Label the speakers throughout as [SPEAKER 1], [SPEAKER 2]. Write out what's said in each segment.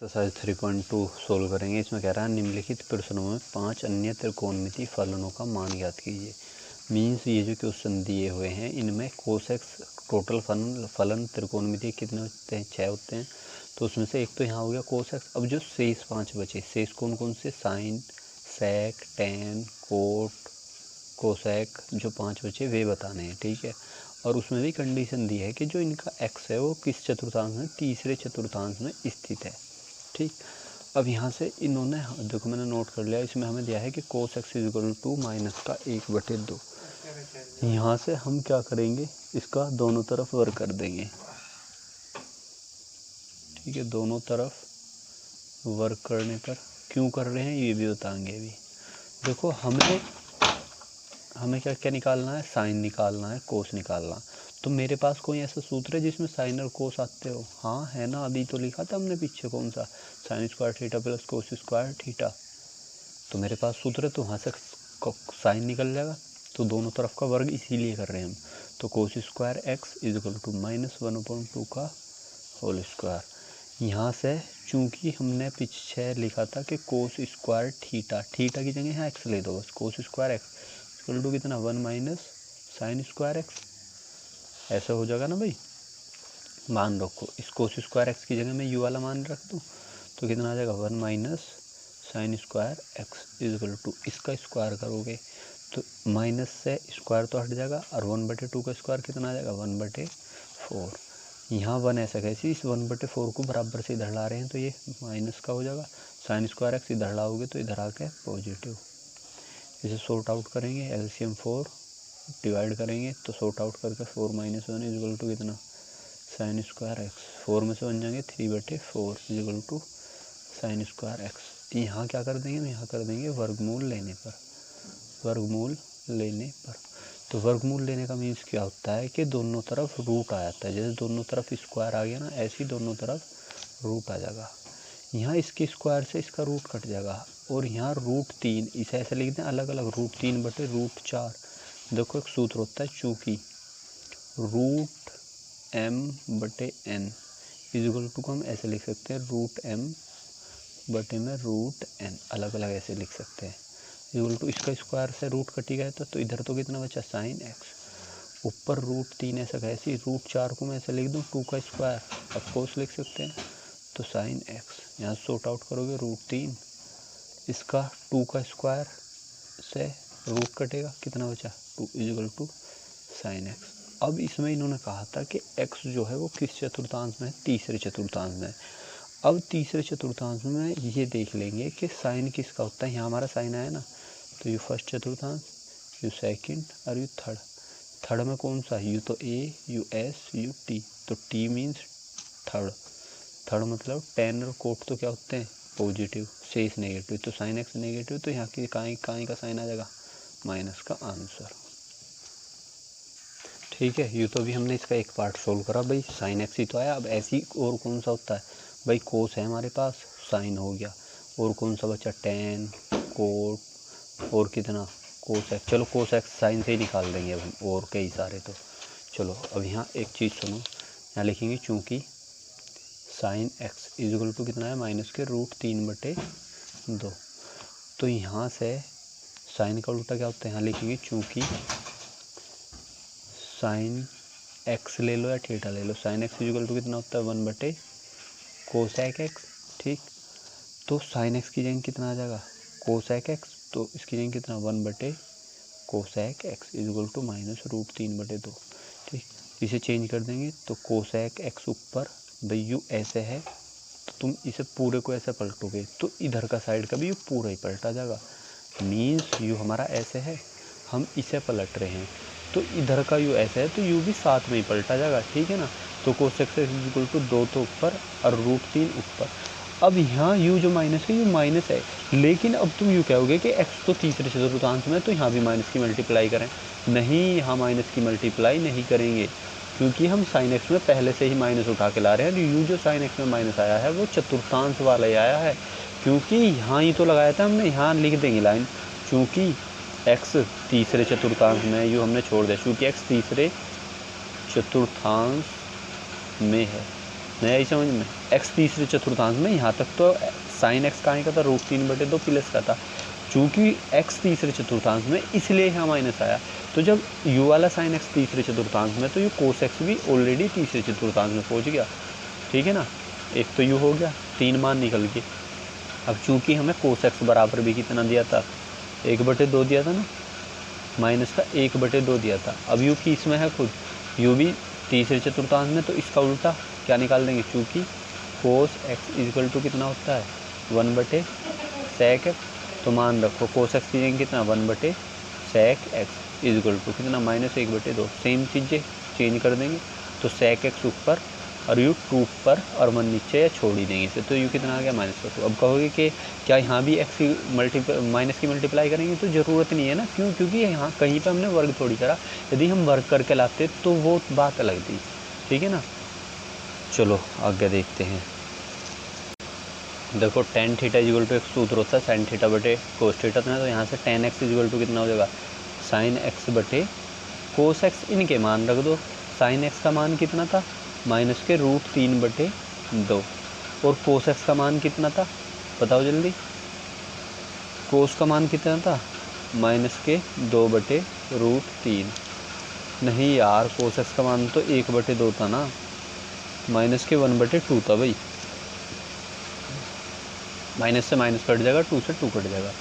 [SPEAKER 1] Exercise 3.2 solve करेंगे। इसमें कह रहा है निम्नलिखित प्रश्नों में 5 अन्य त्रिकोणमितीय फलनों का मान ज्ञात कीजिए। मीन्स ये जो क्वेश्चन दिए हुए हैं इनमें कोस एक्स टोटल फलन त्रिकोणमितीय कितने होते हैं? 6 होते हैं। तो उसमें से एक तो यहाँ हो गया कोस एक्स। अब जो शेष 5 बचे, शेष कौन कौन से? साइन, सेक, टेन, कोट, कोसेक, जो 5 बचे वे बताने हैं। ठीक है। और उसमें भी कंडीशन दी है कि जो इनका एक्स है वो किस चतुर्थांश में? तीसरे चतुर्थांश में स्थित है। ठीक। अब यहाँ से इन्होंने, देखो मैंने नोट कर लिया, इसमें हमें दिया है कि cos x equal to minus का 1/2। यहाँ से हम क्या करेंगे, इसका दोनों तरफ वर्क कर देंगे। ठीक है, दोनों तरफ वर्क करने पर क्यों कर रहे हैं ये भी बताएंगे अभी। देखो हमें क्या क्या निकालना है? साइन निकालना है, कोस निकालना। तो मेरे पास कोई ऐसा सूत्र है जिसमें साइन और कोस आते हो? हाँ है ना, अभी तो लिखा था हमने पीछे। कौन सा? Sine square theta plus cos square theta. तो मेरे पास सूत्र है, तो वहाँ से साइन निकल जाएगा। तो दोनों तरफ का वर्ग इसीलिए कर रहे हैं हम। तो cos square x equal to -1/2 का होल स्क्वायर। यहाँ से चूंकि हमने पीछे लिखा था कि कोस स्क्वायर थीटा, थीटा की जगह यहाँ एक्स ले दो बस। Cos square x equal to कितना? 1 माइनस साइन स्क्वायर एक्स। ऐसा हो जाएगा ना भाई। मान रखो, इस कोस स्क्वायर एक्स की जगह मैं यू वाला मान रख दूँ तो कितना आ जाएगा? 1 minus sine square x equal to, इसका स्क्वायर करोगे तो माइनस से स्क्वायर तो हट जाएगा, और 1/2 का स्क्वायर कितना आ जाएगा? 1/4। यहाँ 1 ऐसा कैसे, इस 1/4 को बराबर से इधर ला रहे हैं तो ये माइनस का हो जाएगा। साइन स्क्वायर एक्स इधर लाओगे तो इधर आके पॉजिटिव। इसे सॉर्ट आउट करेंगे, एलसीएम 4 डिवाइड करेंगे तो सॉर्ट आउट करके 4 - 1 इक्वल टू कितना? Sine square X. 4 में से बन जाएंगे 3/4 equal to sine square X. यहाँ क्या कर देंगे? यहाँ कर देंगे वर्गमूल लेने पर। वर्गमूल लेने पर, तो वर्गमूल लेने का मीन्स क्या होता है कि दोनों तरफ रूट आ जाता है। जैसे दोनों तरफ स्क्वायर आ गया ना, ऐसे ही दोनों तरफ रूट आ जाएगा। यहाँ इसके स्क्वायर से इसका रूट कट जाएगा, और यहाँ √3, इसे ऐसे लिख दें अलग अलग, √3/√4। देखो एक सूत्र होता है, चूंकि √m/n इक्वल टू को हम ऐसे लिख सकते हैं, √m/√n, अलग अलग ऐसे लिख सकते हैं। इक्वल टू इसका स्क्वायर से रूट कटी गया तो इधर तो कितना बचा? Sine x. ऊपर √3 ऐसा कैसे, √4 को मैं ऐसे लिख दूँ 2 का स्क्वायर, ऑफकोर्स लिख सकते हैं, तो साइन एक्स। यहाँ सॉर्ट आउट करोगे √3, इसका 2 का स्क्वायर से रूट कटेगा, कितना बचा? 2 इक्वल टू साइन एक्स। अब इसमें इन्होंने कहा था कि x जो है वो किस चतुर्थांश में है? तीसरे चतुर्थांश में। अब तीसरे चतुर्थांश में ये देख लेंगे कि साइन किसका होता है। यहाँ हमारा साइन आया ना, तो यू फर्स्ट चतुर्थांश, यू सेकंड और यू थर्ड। थर्ड में कौन सा? यू तो ए, यू एस, यू टी, तो टी मीन्स थर्ड। थर्ड मतलब टेन और कोट तो क्या होते हैं? पॉजिटिव, शेष नेगेटिव, तो साइन एक्स नेगेटिव, तो यहाँ की काई का साइन आ जाएगा? माइनस का आंसर। ठीक है, ये तो अभी हमने इसका एक पार्ट सोल्व करा भाई, साइन एक्स ही तो आया। अब ऐसी और कौन सा होता है भाई? कोस है हमारे पास, साइन हो गया, और कौन सा बचा? टेन, कोट, और कितना? Cos x. चलो कोस एक्स साइन से ही निकाल देंगे अब हम, और कई सारे तो। चलो अब यहाँ एक चीज़ सुनो, यहाँ लिखेंगे चूँकि साइन एक्स इक्वल टू कितना है? माइनस के √3/2। तो यहाँ से साइन का उल्टा क्या होता है? यहाँ लिखेंगे चूँकि साइन एक्स ले लो या थीटा ले लो, साइन एक्स इक्वल टू कितना होता है? 1/कोसेक एक्स। ठीक, तो साइन एक्स की जगह कितना आ जाएगा? कोसेक एक्स, तो इसकी जगह कितना? 1/कोसेक एक्स इक्वल टू -√3/2। ठीक, इसे चेंज कर देंगे तो कोसेक एक्स ऊपर, भाई यू ऐसे है तो तुम इसे पूरे को ऐसे पलटोगे तो इधर का साइड का भी यू पूरा ही पलटा जाएगा। मीन्स यू हमारा ऐसे है, हम इसे पलट रहे हैं, तो इधर का यू ऐसे है तो यू भी साथ में ही पलटा जाएगा। ठीक है ना, तो कोसेक एक्स इक्वल टू 2 तो ऊपर और √3 ऊपर। अब यहाँ यू जो माइनस है, यू माइनस है, लेकिन अब तुम यू कहोगे कि एक्स तो तीसरे चतुर्थांश में, तो यहाँ भी माइनस की मल्टीप्लाई करें। नहीं, यहाँ माइनस की मल्टीप्लाई नहीं करेंगे, क्योंकि हम साइन एक्स में पहले से ही माइनस उठा के ला रहे हैं। यू जो साइन एक्स में माइनस आया है वो चतुर्थांश वाला ही आया है, क्योंकि यहाँ ही तो लगाया था हमने। यहाँ लिख देंगे लाइन, चूँकि एक्स तीसरे चतुर्थांश में, यू हमने छोड़ दिया, क्योंकि एक्स तीसरे चतुर्थांश में है। नहीं आई समझ में। एक्स तीसरे चतुर्थांश में, यहाँ तक तो साइन एक्स कहाँ का था, √3/2 प्लस का था। चूँकि एक्स तीसरे चतुर्थांश में इसलिए यहाँ माइनस आया। तो जब यू वाला साइन एक्स तीसरे चतुर्थांश में, तो यू कोस एक्स भी ऑलरेडी तीसरे चतुर्थांश में पहुँच गया, ठीक है ना। एक तो यू हो गया, 3 मान निकल के। अब चूँकि हमें कोस एक्स बराबर भी कितना दिया था, 1/2 दिया था ना, माइनस का 1/2 दिया था। अब यू की इसमें है खुद, यू भी तीसरे चतुर्थांश में, तो इसका उल्टा क्या निकाल देंगे, चूँकि कोस एक्स इक्वल टू कितना होता है 1/sec एक्स। तो मान रखो कोस एक्स की कितना 1/sec एक्स इक्वल टू कितना -1/2। सेम चीज़ें चेंज कर देंगे, तो sec एक्स ऊपर और यू 2 ऊपर और 1 नीचे, या छोड़ ही देंगे इसे। तो यू कितना आ गया -2। अब कहोगे कि क्या यहाँ भी एक्स की माइनस की मल्टीप्लाई करेंगे, तो ज़रूरत नहीं है ना। क्यों? क्योंकि यहाँ कहीं पर हमने वर्ग थोड़ी करा। यदि हम वर्ग करके लाते तो वो बात अलग थी, ठीक है ना। चलो आगे देखते हैं। देखो tan थीटा इक्वल टू एक सूत्र होता है sin थीटा बटे कोस थीटा। तो यहाँ से tan x इक्वल टू कितना हो जाएगा sin x बटे कोस x। इनके मान रख दो। sin x का मान कितना था, माइनस के √3/2। और कोस x का मान कितना था, बताओ जल्दी। कोस का मान कितना था, माइनस के 2/√3। नहीं यार, कोस x का मान तो 1/2 था ना, माइनस के 1/2 था भाई। माइनस से माइनस कट जाएगा, 2 से 2 कट जाएगा।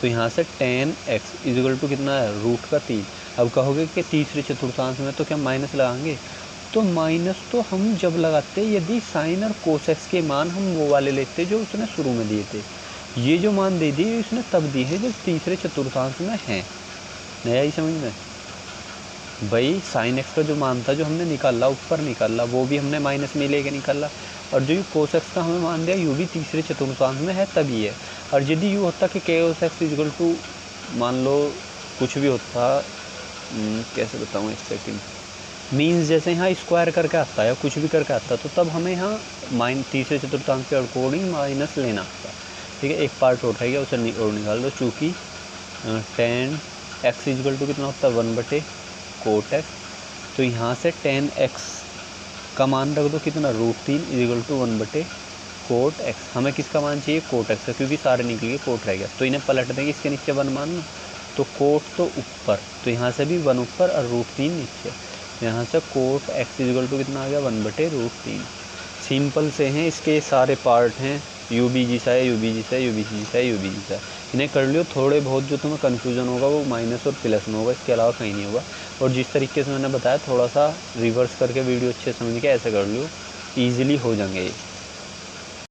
[SPEAKER 1] तो यहाँ से tan x इक्वल टू कितना है √3। अब कहोगे कि तीसरे चतुर्थांश में तो क्या माइनस लगाएंगे, तो माइनस तो हम जब लगाते यदि साइन और कोस एक्स के मान हम वो वाले लेते जो उसने शुरू में दिए थे। ये जो मान दे दिए उसने तब दिए हैं जब तीसरे चतुर्थांश में हैं। नया ही समझ में भाई। साइन एक्स का जो मान था जो हमने निकाला, ऊपर निकाला, वो भी हमने माइनस में लेके निकाला। और जो कोस एक्स का हमें मान दिया, यू भी तीसरे चतुर्थांश में है तभी है। और यदि यू होता कि कोस एक्स इक्वल टू मान लो कुछ भी होता, कैसे बताऊँ, एक सेकेंड, मीन्स जैसे यहाँ स्क्वायर करके आता है या कुछ भी करके आता, तो तब हमें यहाँ तीसरे चतुर्थांश के अकॉर्डिंग माइनस लेना आता, ठीक है। एक पार्ट और रह गया, उसे और निकाल दो। चूँकि tan x इक्वल टू कितना होता है 1/cot x। तो यहाँ से tan x का मान रख दो कितना √3 इक्वल टू 1/cot x। हमें किसका मान चाहिए, कोट एक्स का, क्योंकि सारे निकल गए, कोट रह गया। तो इन्हें पलट देंगे, इसके नीचे 1 मान लो, तो कोट तो ऊपर, तो यहाँ से भी 1 ऊपर और √3 नीचे। यहाँ से कोट x इक्वल टू कितना आ गया 1/√3। सिंपल से हैं, इसके सारे पार्ट हैं, यू बी जी सा है, यू बी जी सा है, यू बी जी सा है, यू बी जी सा है। इन्हें कर लियो। थोड़े बहुत जो तुम्हें कन्फ्यूज़न होगा वो माइनस और प्लस में होगा, इसके अलावा कहीं नहीं होगा। और जिस तरीके से मैंने बताया, थोड़ा सा रिवर्स करके वीडियो अच्छे समझ के ऐसे कर लियो, ईजिली हो जाएंगे ये।